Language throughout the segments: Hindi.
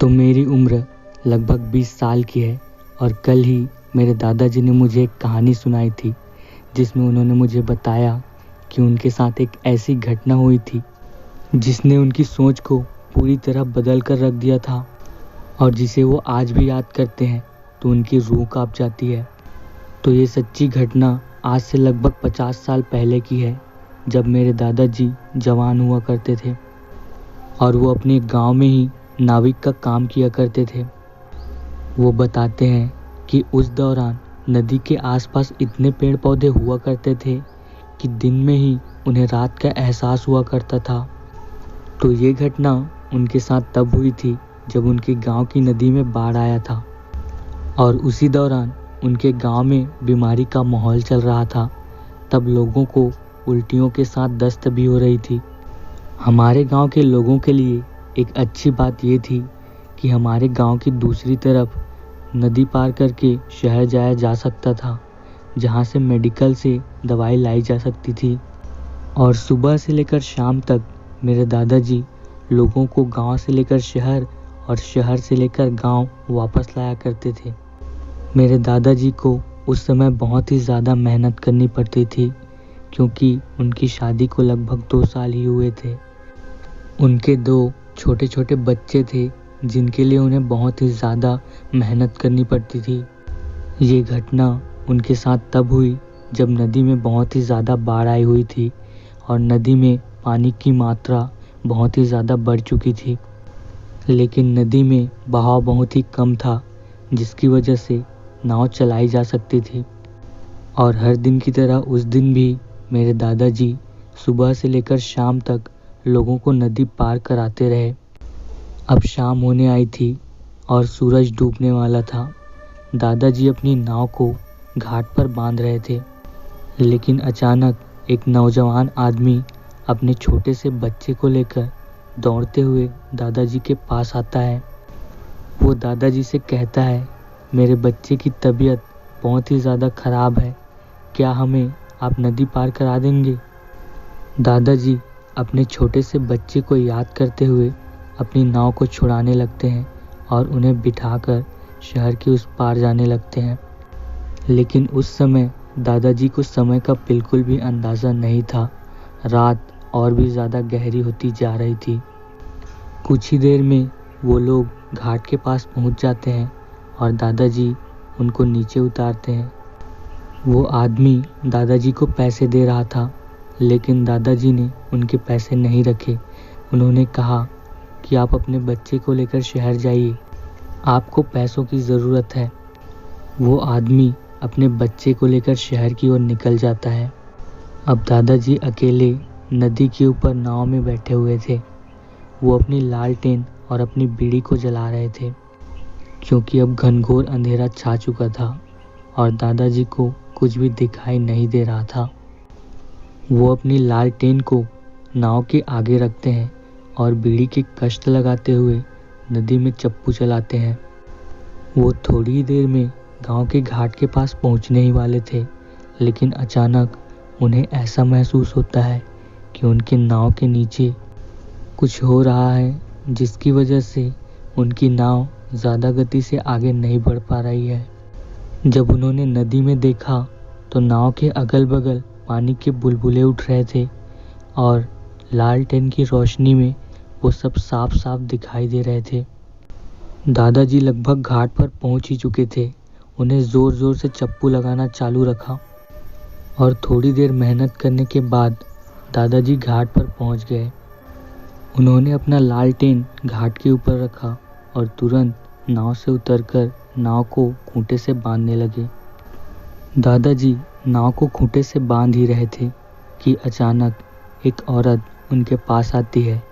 तो मेरी उम्र लगभग 20 साल की है और कल ही मेरे दादाजी ने मुझे एक कहानी सुनाई थी जिसमें उन्होंने मुझे बताया कि उनके साथ एक ऐसी घटना हुई थी जिसने उनकी सोच को पूरी तरह बदल कर रख दिया था और जिसे वो आज भी याद करते हैं तो उनकी रूह कांप जाती है। तो ये सच्ची घटना आज से लगभग 50 साल पहले की है, जब मेरे दादाजी जवान हुआ करते थे और वो अपने गांव में ही नाविक का काम किया करते थे। वो बताते हैं कि उस दौरान नदी के आसपास इतने पेड़ पौधे हुआ करते थे कि दिन में ही उन्हें रात का एहसास हुआ करता था। तो ये घटना उनके साथ तब हुई थी जब उनके गांव की नदी में बाढ़ आया था और उसी दौरान उनके गांव में बीमारी का माहौल चल रहा था। तब लोगों को उल्टियों के साथ दस्त भी हो रही थी। हमारे गांव के लोगों के लिए एक अच्छी बात ये थी कि हमारे गांव की दूसरी तरफ नदी पार करके शहर जाया जा सकता था, जहां से मेडिकल से दवाई लाई जा सकती थी। और सुबह से लेकर शाम तक मेरे दादाजी लोगों को गांव से लेकर शहर और शहर से लेकर गांव वापस लाया करते थे। मेरे दादाजी को उस समय बहुत ही ज़्यादा मेहनत करनी पड़ती थी क्योंकि उनकी शादी को लगभग 2 साल ही हुए थे। उनके 2 छोटे छोटे बच्चे थे जिनके लिए उन्हें बहुत ही ज़्यादा मेहनत करनी पड़ती थी। ये घटना उनके साथ तब हुई जब नदी में बहुत ही ज़्यादा बाढ़ आई हुई थी और नदी में पानी की मात्रा बहुत ही ज़्यादा बढ़ चुकी थी, लेकिन नदी में बहाव बहुत ही कम था जिसकी वजह से नाव चलाई जा सकती थी। और हर दिन की तरह उस दिन भी मेरे दादाजी सुबह से लेकर शाम तक लोगों को नदी पार कराते रहे। अब शाम होने आई थी और सूरज डूबने वाला था। दादाजी अपनी नाव को घाट पर बांध रहे थे, लेकिन अचानक एक नौजवान आदमी अपने छोटे से बच्चे को लेकर दौड़ते हुए दादाजी के पास आता है। वो दादाजी से कहता है, मेरे बच्चे की तबीयत बहुत ही ज़्यादा ख़राब है, क्या हमें आप नदी पार करा देंगे? दादाजी अपने छोटे से बच्चे को याद करते हुए अपनी नाव को छुड़ाने लगते हैं और उन्हें बिठाकर शहर के उस पार जाने लगते हैं। लेकिन उस समय दादाजी को समय का बिल्कुल भी अंदाज़ा नहीं था। रात और भी ज़्यादा गहरी होती जा रही थी। कुछ ही देर में वो लोग घाट के पास पहुंच जाते हैं और दादाजी उनको नीचे उतारते हैं। वो आदमी दादाजी को पैसे दे रहा था, लेकिन दादाजी ने उनके पैसे नहीं रखे। उन्होंने कहा कि आप अपने बच्चे को लेकर शहर जाइए, आपको पैसों की ज़रूरत है। वो आदमी अपने बच्चे को लेकर शहर की ओर निकल जाता है। अब दादाजी अकेले नदी के ऊपर नाव में बैठे हुए थे। वो अपनी लालटेन और अपनी बीड़ी को जला रहे थे क्योंकि अब घनघोर अंधेरा छा चुका था और दादाजी को कुछ भी दिखाई नहीं दे रहा था। वो अपनी लालटेन को नाव के आगे रखते हैं और बीड़ी की कश्त लगाते हुए नदी में चप्पू चलाते हैं। वो थोड़ी ही देर में गांव के घाट के पास पहुंचने ही वाले थे, लेकिन अचानक उन्हें ऐसा महसूस होता है कि उनके नाव के नीचे कुछ हो रहा है, जिसकी वजह से उनकी नाव ज़्यादा गति से आगे नहीं बढ़ पा रही है। जब उन्होंने नदी में देखा तो नाव के अगल बगल पानी के बुलबुले उठ रहे थे और लालटेन की रोशनी में वो सब साफ साफ दिखाई दे रहे थे। दादाजी लगभग घाट पर पहुंच ही चुके थे। उन्हें ज़ोर ज़ोर से चप्पू लगाना चालू रखा और थोड़ी देर मेहनत करने के बाद दादाजी घाट पर पहुंच गए। उन्होंने अपना लालटेन घाट के ऊपर रखा और तुरंत नाव से उतरकर नाव को खूंटे से बांधने लगे। दादाजी नाव को खूंटे से बांध ही रहे थे कि अचानक एक औरत उनके पास आती है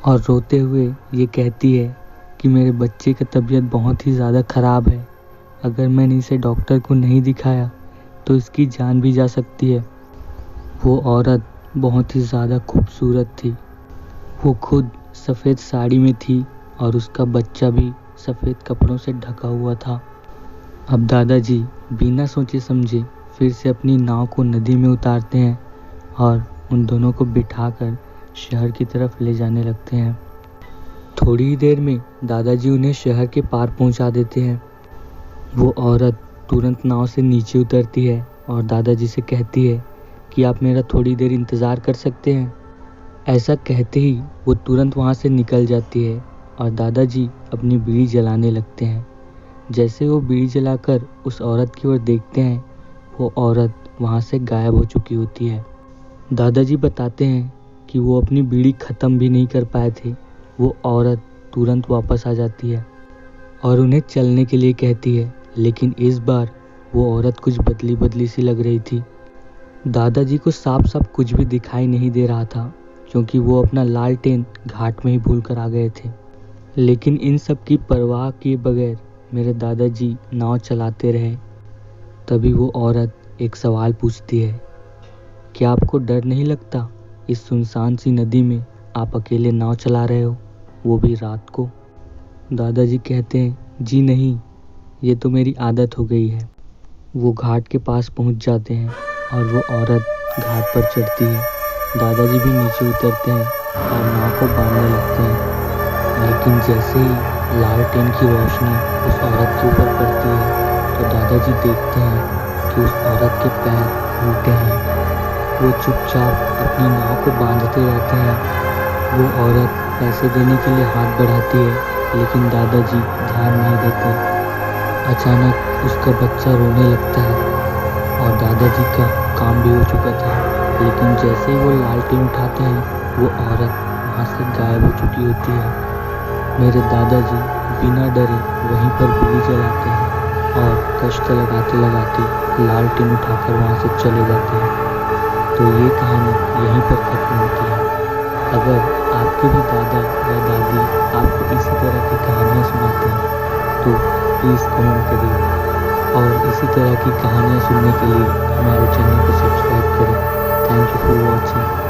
और रोते हुए ये कहती है कि मेरे बच्चे की तबीयत बहुत ही ज़्यादा ख़राब है, अगर मैंने इसे डॉक्टर को नहीं दिखाया तो इसकी जान भी जा सकती है। वो औरत बहुत ही ज़्यादा खूबसूरत थी। वो खुद सफ़ेद साड़ी में थी और उसका बच्चा भी सफ़ेद कपड़ों से ढका हुआ था। अब दादाजी बिना सोचे समझे फिर से अपनी नाव को नदी में उतारते हैं और उन दोनों को बिठाकर शहर की तरफ ले जाने लगते हैं। थोड़ी ही देर में दादाजी उन्हें शहर के पार पहुंचा देते हैं। वो औरत तुरंत नाव से नीचे उतरती है और दादाजी से कहती है कि आप मेरा थोड़ी देर इंतज़ार कर सकते हैं। ऐसा कहते ही वो तुरंत वहाँ से निकल जाती है और दादाजी अपनी बीड़ी जलाने लगते हैं। जैसे वो बीड़ी जलाकर उस औरत की ओर देखते हैं, वो औरत वहाँ से गायब हो चुकी होती है। दादाजी बताते हैं कि वो अपनी बीड़ी ख़त्म भी नहीं कर पाए थे। वो औरत तुरंत वापस आ जाती है और उन्हें चलने के लिए कहती है, लेकिन इस बार वो औरत कुछ बदली बदली सी लग रही थी। दादाजी को साफ साफ कुछ भी दिखाई नहीं दे रहा था, क्योंकि वो अपना लालटेन घाट में ही भूल कर आ गए थे। लेकिन इन सब की परवाह किए बगैर मेरे दादाजी नाव चलाते रहे। तभी वो औरत एक सवाल पूछती है, क्या आपको डर नहीं लगता? इस सुनसान सी नदी में आप अकेले नाव चला रहे हो, वो भी रात को? दादाजी कहते हैं, जी नहीं, ये तो मेरी आदत हो गई है। वो घाट के पास पहुंच जाते हैं और वो औरत घाट पर चढ़ती है। दादाजी भी नीचे उतरते हैं और नाव को बांधने लगते हैं। लेकिन जैसे ही लालटेन की रोशनी उस औरत के ऊपर पड़ती है, तो दादाजी देखते हैं कि उस औरत के पैर उल्टे हैं। वो चुपचाप अपनी नाव को बांधते रहते हैं। वो औरत पैसे देने के लिए हाथ बढ़ाती है, लेकिन दादाजी ध्यान नहीं देते। अचानक उसका बच्चा रोने लगता है और दादाजी का काम भी हो चुका था। लेकिन जैसे ही वो लालटेन उठाते हैं, वो औरत वहाँ से गायब हो चुकी होती है। मेरे दादाजी बिना डरे वहीं पर बीड़ी जलाते हैं और कष्ट लगाते लगाते लालटेन उठाकर वहाँ से चले जाते हैं। तो ये कहानी यहीं पर ख़त्म होती है। अगर आपके भी दादा या दादी आपको इसी तरह की कहानियाँ सुनाते हैं तो प्लीज़ कमेंट करिए, और इसी तरह की कहानियाँ सुनने के लिए हमारे चैनल को सब्सक्राइब करें। Thank you for watching.